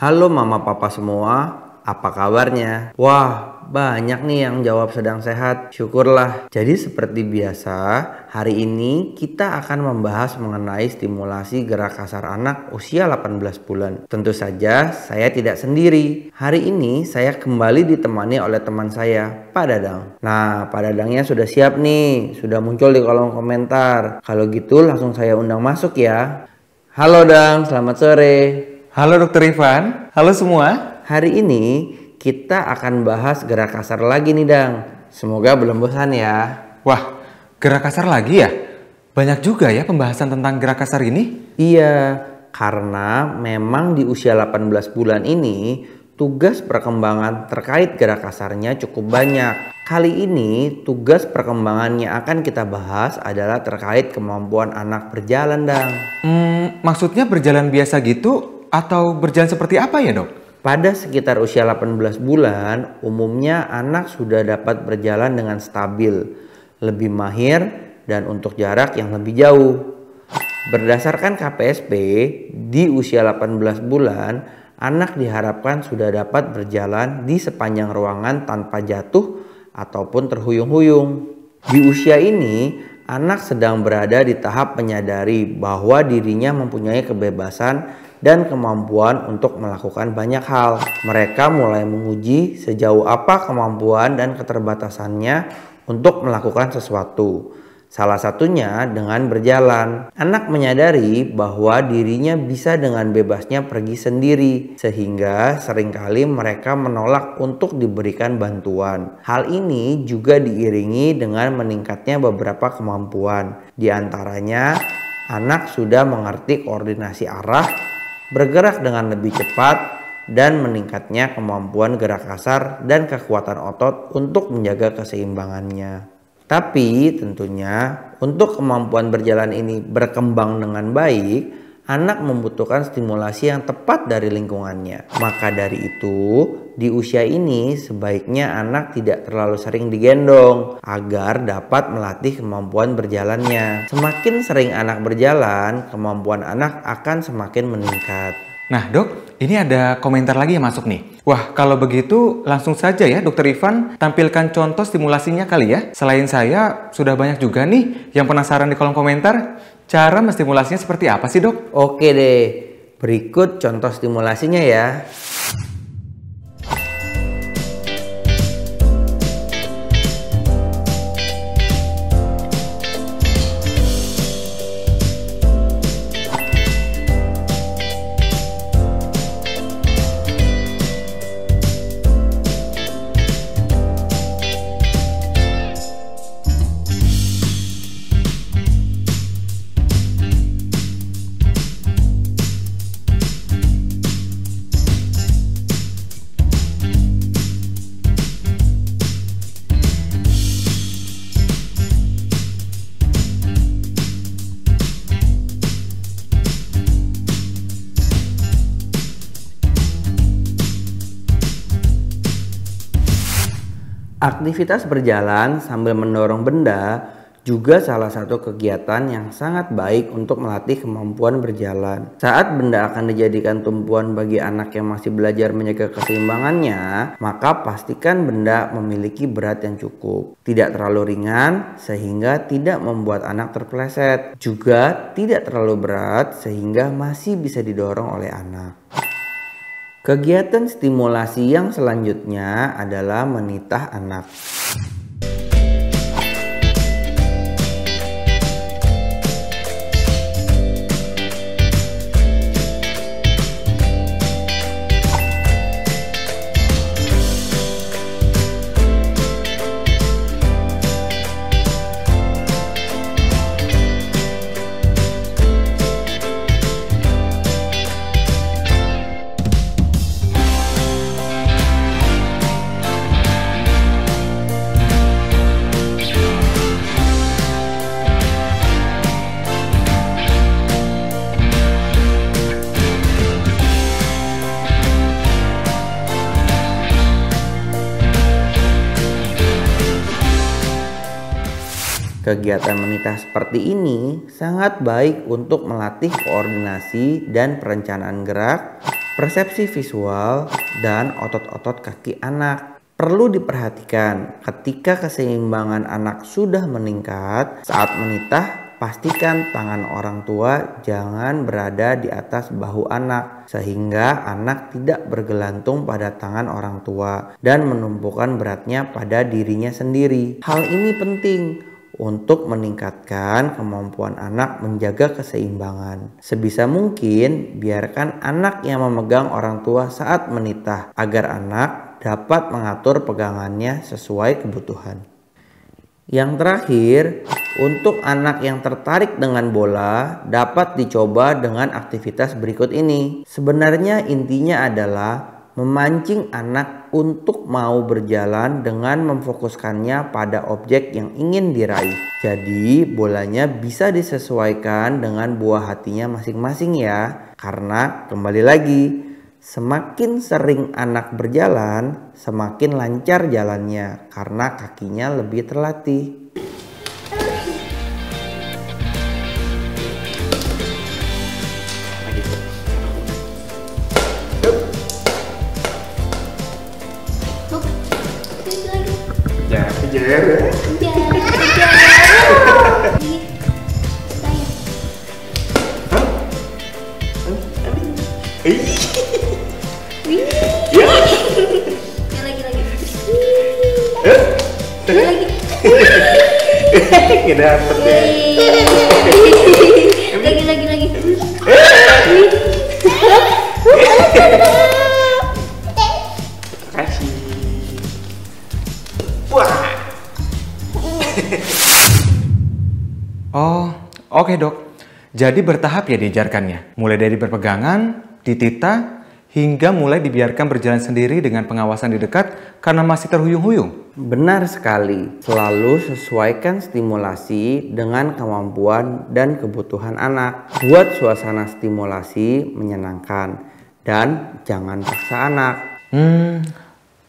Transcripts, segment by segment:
Halo mama papa semua, apa kabarnya? Wah, banyak nih yang jawab sedang sehat, syukurlah. Jadi seperti biasa, hari ini kita akan membahas mengenai stimulasi gerak kasar anak usia 18 bulan. Tentu saja saya tidak sendiri. Hari ini saya kembali ditemani oleh teman saya, Pak Dadang. Nah, Pak Dadangnya sudah siap nih, sudah muncul di kolom komentar. Kalau gitu langsung saya undang masuk ya. Halo Dang, selamat sore. Halo Dokter Ivan, halo semua. Hari ini kita akan bahas gerak kasar lagi nih Dang. Semoga belum bosan ya. Wah, gerak kasar lagi ya? Banyak juga ya pembahasan tentang gerak kasar ini? Iya, karena memang di usia 18 bulan ini tugas perkembangan terkait gerak kasarnya cukup banyak. Kali ini tugas perkembangannya akan kita bahas adalah terkait kemampuan anak berjalan Dang. Maksudnya berjalan biasa gitu atau berjalan seperti apa ya dok? Pada sekitar usia 18 bulan, umumnya anak sudah dapat berjalan dengan stabil, lebih mahir, dan untuk jarak yang lebih jauh. Berdasarkan KPSP, di usia 18 bulan, anak diharapkan sudah dapat berjalan di sepanjang ruangan tanpa jatuh ataupun terhuyung-huyung. Di usia ini, anak sedang berada di tahap menyadari bahwa dirinya mempunyai kebebasan dan kemampuan untuk melakukan banyak hal. Mereka mulai menguji sejauh apa kemampuan dan keterbatasannya untuk melakukan sesuatu. Salah satunya dengan berjalan. Anak menyadari bahwa dirinya bisa dengan bebasnya pergi sendiri, sehingga seringkali mereka menolak untuk diberikan bantuan. Hal ini juga diiringi dengan meningkatnya beberapa kemampuan. Di antaranya, anak sudah mengerti koordinasi arah, bergerak dengan lebih cepat, dan meningkatnya kemampuan gerak kasar dan kekuatan otot untuk menjaga keseimbangannya. Tapi tentunya untuk kemampuan berjalan ini berkembang dengan baik, anak membutuhkan stimulasi yang tepat dari lingkungannya. Maka dari itu, di usia ini sebaiknya anak tidak terlalu sering digendong agar dapat melatih kemampuan berjalannya. Semakin sering anak berjalan, kemampuan anak akan semakin meningkat. Nah dok, ini ada komentar lagi yang masuk nih. Wah, kalau begitu langsung saja ya Dokter Ivan tampilkan contoh stimulasinya kali ya. Selain saya, sudah banyak juga nih yang penasaran di kolom komentar. Cara menstimulasinya seperti apa sih dok? Oke deh, berikut contoh stimulasinya ya. Aktivitas berjalan sambil mendorong benda juga salah satu kegiatan yang sangat baik untuk melatih kemampuan berjalan. Saat benda akan dijadikan tumpuan bagi anak yang masih belajar menjaga keseimbangannya, maka pastikan benda memiliki berat yang cukup. Tidak terlalu ringan sehingga tidak membuat anak terpeleset. Juga tidak terlalu berat sehingga masih bisa didorong oleh anak. Kegiatan stimulasi yang selanjutnya adalah menitah anak. Kegiatan menitah seperti ini sangat baik untuk melatih koordinasi dan perencanaan gerak, persepsi visual, dan otot-otot kaki anak. Perlu diperhatikan ketika keseimbangan anak sudah meningkat, saat menitah pastikan tangan orang tua jangan berada di atas bahu anak sehingga anak tidak bergelantung pada tangan orang tua dan menumpukan beratnya pada dirinya sendiri. Hal ini penting untuk meningkatkan kemampuan anak menjaga keseimbangan. Sebisa mungkin biarkan anak yang memegang orang tua saat menitah agar anak dapat mengatur pegangannya sesuai kebutuhan. Yang terakhir, untuk anak yang tertarik dengan bola dapat dicoba dengan aktivitas berikut ini. Sebenarnya intinya adalah memancing anak untuk mau berjalan dengan memfokuskannya pada objek yang ingin diraih. Jadi bolanya bisa disesuaikan dengan buah hatinya masing-masing ya. Karena kembali lagi, semakin sering anak berjalan, semakin lancar jalannya karena kakinya lebih terlatih. Kejar. Nggak dapet deh. Lagi. Kasih. Wah. Oh, oke dok. Jadi bertahap ya diajarkannya. Mulai dari berpegangan, dititah, hingga mulai dibiarkan berjalan sendiri dengan pengawasan di dekat karena masih terhuyung-huyung. Benar sekali, selalu sesuaikan stimulasi dengan kemampuan dan kebutuhan anak. Buat suasana stimulasi menyenangkan dan jangan paksa anak.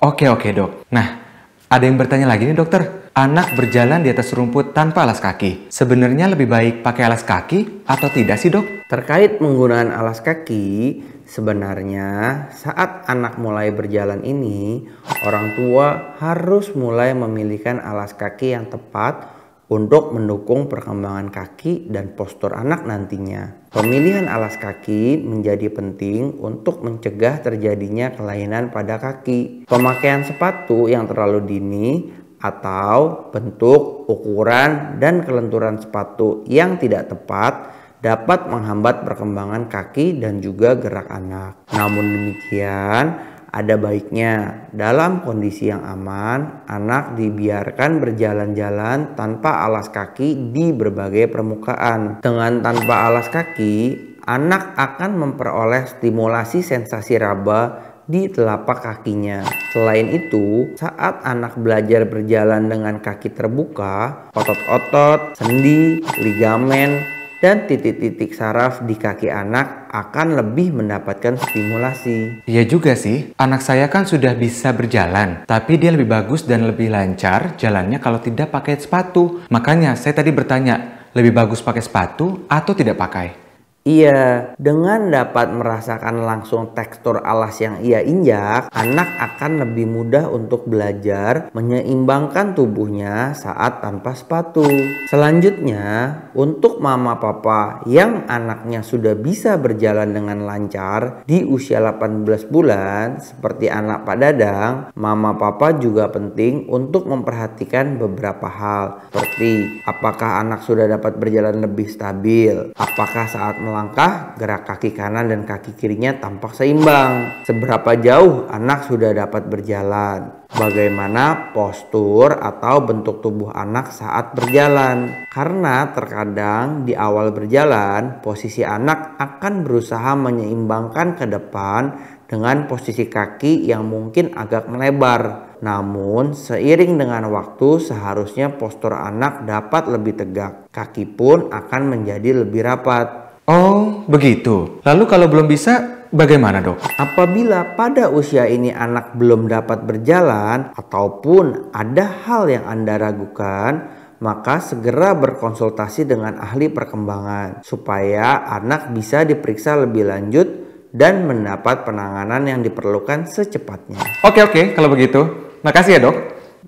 Oke dok. Nah, ada yang bertanya lagi nih dokter. Anak berjalan di atas rumput tanpa alas kaki. Sebenarnya lebih baik pakai alas kaki atau tidak sih dok? Terkait penggunaan alas kaki, sebenarnya saat anak mulai berjalan ini, orang tua harus mulai memilihkan alas kaki yang tepat untuk mendukung perkembangan kaki dan postur anak nantinya. Pemilihan alas kaki menjadi penting untuk mencegah terjadinya kelainan pada kaki. Pemakaian sepatu yang terlalu dini atau bentuk, ukuran, dan kelenturan sepatu yang tidak tepat dapat menghambat perkembangan kaki dan juga gerak anak. Namun demikian, ada baiknya dalam kondisi yang aman, anak dibiarkan berjalan-jalan tanpa alas kaki di berbagai permukaan. Dengan tanpa alas kaki, anak akan memperoleh stimulasi sensasi raba di telapak kakinya. Selain itu, saat anak belajar berjalan dengan kaki terbuka, otot-otot, sendi, ligamen, dan titik-titik saraf di kaki anak akan lebih mendapatkan stimulasi. Iya juga sih, anak saya kan sudah bisa berjalan, tapi dia lebih bagus dan lebih lancar jalannya kalau tidak pakai sepatu. Makanya saya tadi bertanya, lebih bagus pakai sepatu atau tidak pakai? Iya, dengan dapat merasakan langsung tekstur alas yang ia injak, anak akan lebih mudah untuk belajar menyeimbangkan tubuhnya saat tanpa sepatu. Selanjutnya, untuk mama papa yang anaknya sudah bisa berjalan dengan lancar di usia 18 bulan, seperti anak Pak Dadang, mama papa juga penting untuk memperhatikan beberapa hal, seperti apakah anak sudah dapat berjalan lebih stabil, apakah saat melangkah, gerak kaki kanan dan kaki kirinya tampak seimbang, seberapa jauh anak sudah dapat berjalan, bagaimana postur atau bentuk tubuh anak saat berjalan. Karena terkadang di awal berjalan, posisi anak akan berusaha menyeimbangkan ke depan dengan posisi kaki yang mungkin agak melebar. Namun seiring dengan waktu seharusnya postur anak dapat lebih tegak. Kaki pun akan menjadi lebih rapat. Oh, begitu. Lalu kalau belum bisa, bagaimana dok? Apabila pada usia ini anak belum dapat berjalan ataupun ada hal yang Anda ragukan, maka segera berkonsultasi dengan ahli perkembangan supaya anak bisa diperiksa lebih lanjut dan mendapat penanganan yang diperlukan secepatnya. Oke, kalau begitu. Makasih ya, Dok.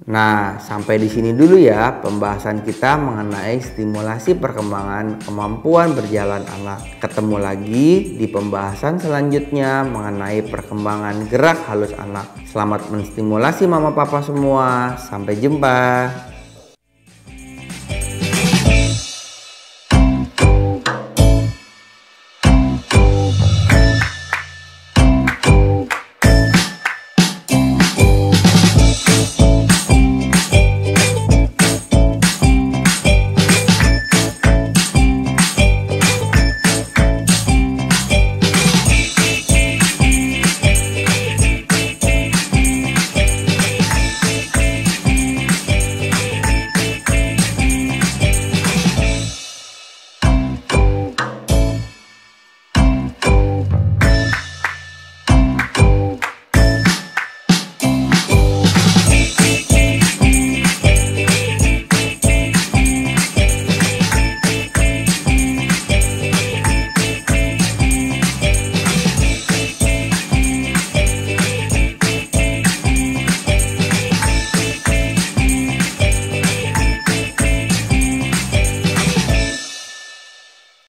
Nah, sampai di sini dulu ya pembahasan kita mengenai stimulasi perkembangan kemampuan berjalan anak. Ketemu lagi di pembahasan selanjutnya mengenai perkembangan gerak halus anak. Selamat menstimulasi mama papa semua. Sampai jumpa.